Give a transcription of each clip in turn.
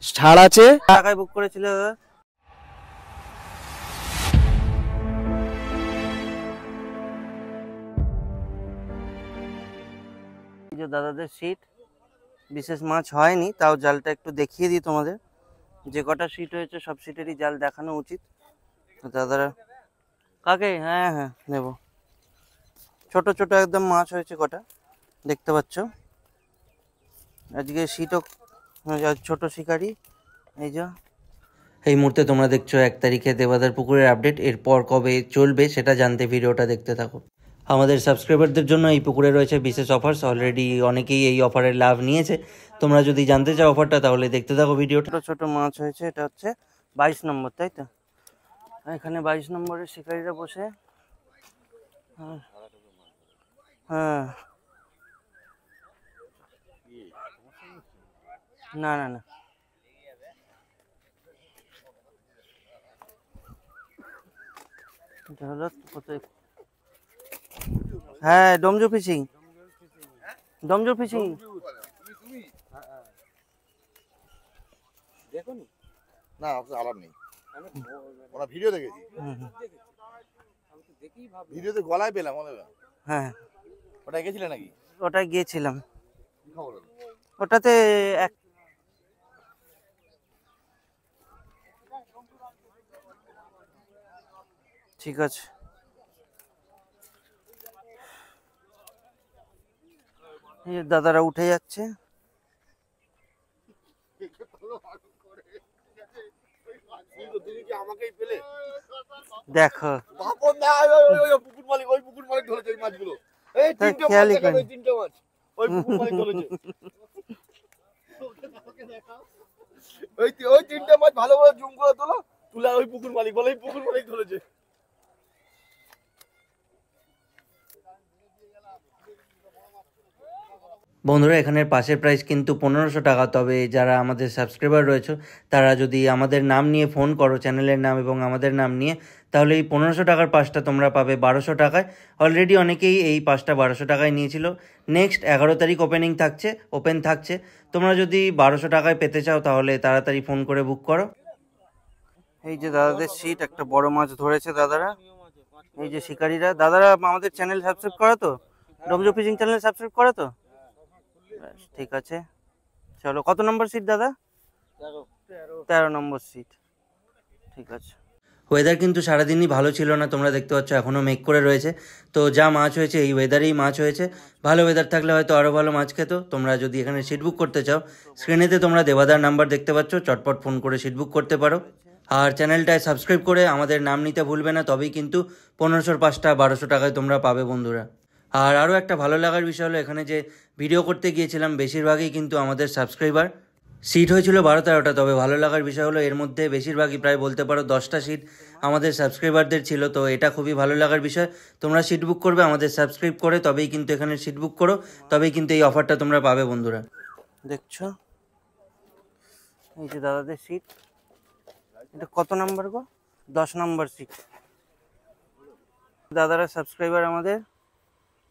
ছাড় আছে। টাকায় বুক করেছিল দাদা। এই যে দাদাদের সিট, বিশেষ মাছ হয়নি, তাও জালটা একটু দেখিয়ে দিই তোমাদের। যে কটা সিট হয়েছে সব সিটেরই জাল দেখানো উচিত দাদারা। কাকে? হ্যাঁ হ্যাঁ নেব। ছোট ছোট একদম মাছ হয়েছে কটা, দেখতে পাচ্ছ। আজকে সিটও ছোট শিকারি। এই যে এই মুহূর্তে তোমরা দেখছো 1 তারিখে দেবাদার পুকুরের আপডেট। এরপর কবে চলবে সেটা জানতে ভিডিওটা দেখতে থাকো। আমাদের সাবস্ক্রাইবারদের জন্য এই পুকুরে রয়েছে বিশেষ অফার্স। অলরেডি অনেকেই এই অফারের লাভ নিয়েছে। তোমরা যদি জানতে চাও অফারটা তাহলে দেখতে থাকো ভিডিওটা। ছোট ছোট মাছ হয়েছে। এটা হচ্ছে 22 নম্বর, তাই তো? এখানে 22 নম্বরের শিকারিরা বসে। হ্যাঁ না না না, এটা হলো কোথায়? হ্যাঁ ডোমজু ফিশিং, ডোমজু ফিশিং। দেখোনি না, আলাপ নেই। ওরা ভিডিও দেখেছি, ভিডিওতে গলায় পেলাম। হ্যাঁ ওটা গেছিলে নাকি? ওটাই গিয়েছিলাম। ওটাতে এক ঠিক আছে। দাদারা উঠে যাচ্ছে। দেখো পুকুর মালিক, ওই পুকুর মালিক ধরেছে এই মাছগুলো। এই তিনটে মাছ, তিনটে মাছ ওই পুকুর মালিক ধরেছে। ওই তিনটে মাছ ভালো করে জুম করে তোলো, তুলে ওই পুকুর মালিক বলে এই পুকুর মালিক ধরেছে। বন্ধুরা এখানের পাশের প্রাইস কিন্তু 1500 টাকা। তবে যারা আমাদের সাবস্ক্রাইবার রয়েছে তারা যদি আমাদের নাম নিয়ে ফোন করো, চ্যানেলের নাম এবং আমাদের নাম নিয়ে, তাহলে এই 1500 টাকার পাসটা তোমরা পাবে 1200 টাকায়। অলরেডি অনেকেই এই পাসটা 1200 টাকায় নিয়েছিল। নেক্সট 11 তারিখ ওপেন থাকছে। তোমরা যদি 1200 টাকায় পেতে চাও তাহলে তাড়াতাড়ি ফোন করে বুক করো। এই যে দাদাদের সিট, একটা বড় মাছ ধরেছে দাদারা। এই যে শিকারীরা। দাদারা আমাদের চ্যানেল সাবস্ক্রাইব করো তো? ডোমজু ফিশিং চ্যানেল সাবস্ক্রাইব করো তো? ঠিক আছে চলো। কত নম্বর সিট দাদা? 13 নম্বর সিট। ঠিক আছে। ওয়েদার কিন্তু সারাদিনই ভালো ছিল না, তোমরা দেখতে পাচ্ছ এখনও মেঘ করে রয়েছে। তো যা মাছ হয়েছে এই ওয়েদারেই মাছ হয়েছে। ভালো ওয়েদার থাকলে হয়তো আরও ভালো মাছ খেত। তোমরা যদি এখানে সিট বুক করতে চাও, স্ক্রিনেতে তোমরা দেবাদার নাম্বার দেখতে পাচ্ছ, চটপট ফোন করে সিট বুক করতে পারো। আর চ্যানেলটায় সাবস্ক্রাইব করে আমাদের নাম নিতে ভুলবে না, তবেই কিন্তু 1500 পাসটা 1200 টাকায় তোমরা পাবে বন্ধুরা। আর আরও একটা ভালো লাগার বিষয় হলো, এখানে যে ভিডিও করতে গিয়েছিলাম বেশিরভাগই কিন্তু আমাদের সাবস্ক্রাইবার। সিট হয়েছিল 12-13টা। তবে ভালো লাগার বিষয় হলো এর মধ্যে বেশিরভাগই প্রায় বলতে পারো 10টা সিট আমাদের সাবস্ক্রাইবারদের ছিল। তো এটা খুবই ভালো লাগার বিষয়। তোমরা সিট বুক করবে আমাদের সাবস্ক্রাইব করে, তবেই কিন্তু এখানে সিট বুক করো, তবেই কিন্তু এই অফারটা তোমরা পাবে বন্ধুরা। দেখছো এই যে দাদাদের সিট। এটা কত নাম্বার গো? 10 নম্বর সিট। দাদারা সাবস্ক্রাইবার আমাদের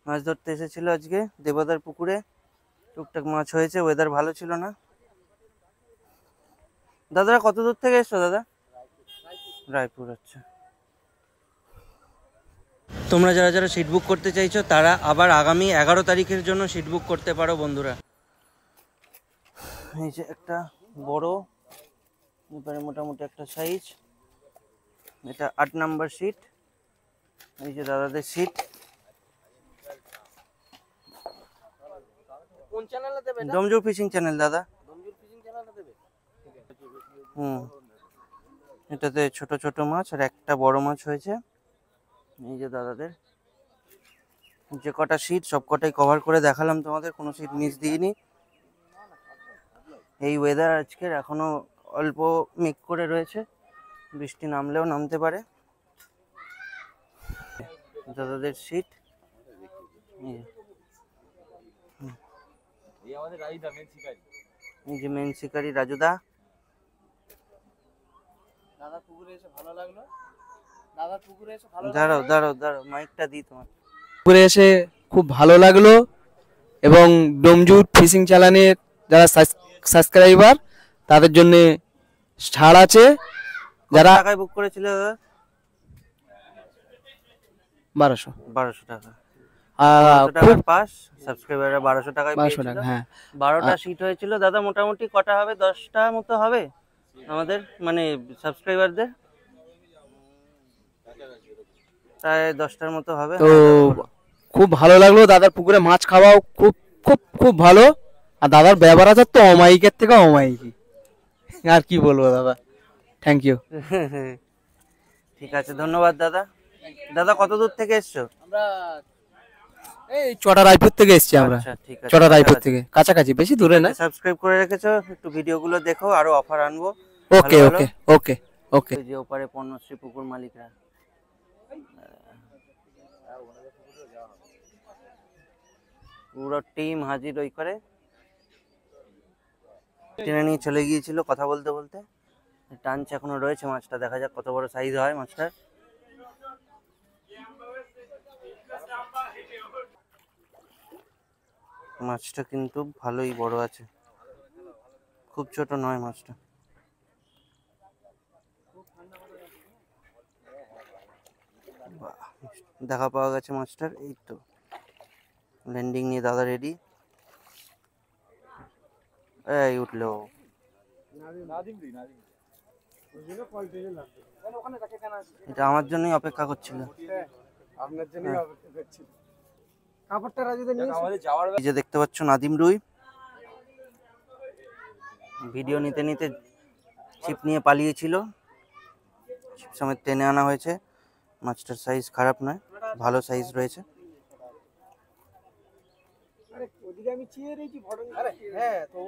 মাছ ধরতে এসেছিল আজকে দেবাদার পুকুরে। টুকটাক মাছ হয়েছে, ওয়েদার ভালো ছিল না। দাদারা কত দূর থেকে এসছো দাদা? রায়পুর। আচ্ছা। তোমরা যারা যারা সিট বুক করতে চাইছো তারা আবার আগামী 11 তারিখের জন্য সিট বুক করতে পারো বন্ধুরা। এই যে একটা বড়, এবারে মোটামুটি একটা সাইজ। এটা 8 নম্বর সিট। এই যে দাদাদের সিট। কোন চ্যানেলে দেবে? ডোমজু ফিশিং চ্যানেল দাদা। ডোমজু ফিশিং চ্যানেলে দেবে। এটাতে ছোট ছোট মাছ আর একটা বড় মাছ হয়েছে। এই যে দাদাদের যে কটা সিট সব কটাই কভার করে দেখালাম তোমাদের, কোনো সিট মিস দিইনি। এই ওয়েদার আজকের এখনো অল্প মেঘ করে রয়েছে, বৃষ্টি নামলেও নামতে পারে। দাদাদের সিট। এই যে মেন শিকারি রাজুদা। দাদা পুকুরে এসে ভালো লাগলো। দাঁড়াও মাইকটা দিই তোমার। পুকুরে এসে খুব ভালো লাগলো এবং ডোমজু ফিশিং চ্যানেলের যারা সাবস্ক্রাইবার তাদের জন্য ছাড় আছে। যারা যারা টাকায় বুক করেছিল দাদা? 1200 1200 টাকা। আর 1200 খুব টাকার পাস, সাবস্ক্রাইবাররা 1200 টাকায় 1200 পেয়েছিল। টাকা, হ্যাঁ। 12টা সিট হয়েছিল দাদা। মোটামুটি কটা হবে? 10টা মতো হবে আমাদের, মানে সাবস্ক্রাইবারদের প্রায় 10টার মতো হবে। তো হ্যাঁ দাদা বলো। খুব ভালো লাগলো। দাদার পুকুরে মাছ খাওয়াও খুব খুব খুব ভালো। আর দাদার ব্যবহার আছে তো অমায়িকের থেকে অমায়িকই। আর কি বলবো দাদা, থ্যাংক ইউ। ঠিক আছে, ধন্যবাদ দাদা। দাদা কত দূর থেকে এসছো? আমরা এই চটা রায়পুর থেকে এসেছি আমরা। আচ্ছা ঠিক আছে, চটা রায়পুর থেকে, কাছাকাছি, বেশি দূরে না। সাবস্ক্রাইব করে রেখেছো, একটু ভিডিওগুলো দেখো, আরো অফার আনবো। ওকে ভালো ওকে ভালো। ওকে ওকে। ওই যে ওপারে পণ্যশ্রী পুকুর মালিকরা, পুরো টিম হাজির ওই করে। টেনে নিয়ে চলে গিয়েছিল কথা বলতে বলতে। টানছে, এখনো রয়েছে মাছটা, দেখা যাক কত বড় সাইজ হয় মাছটার। মাছটা কিন্তু ভালোই বড় আছে, খুব ছোট নয় মাছটা। বাহ, দেখা পাওয়া গেছে মাছটার। এই তো ল্যান্ডিং নিয়ে দাদা রেডি। এই উঠলো। এটা আমার জন্যই অপেক্ষা করছিল। এই যে দেখতে পাচ্ছ নাদিম রুই, ভিডিও নিতে নিতে ছিপ নিয়ে পালিয়েছিল, ছিপ সমেত টেনে আনা হয়েছে। মাছটার সাইজ খারাপ নয়, ভালো সাইজ রয়েছে। আরে ওদিকে আমি চেয়ে রয়েছি, হ্যাঁ তো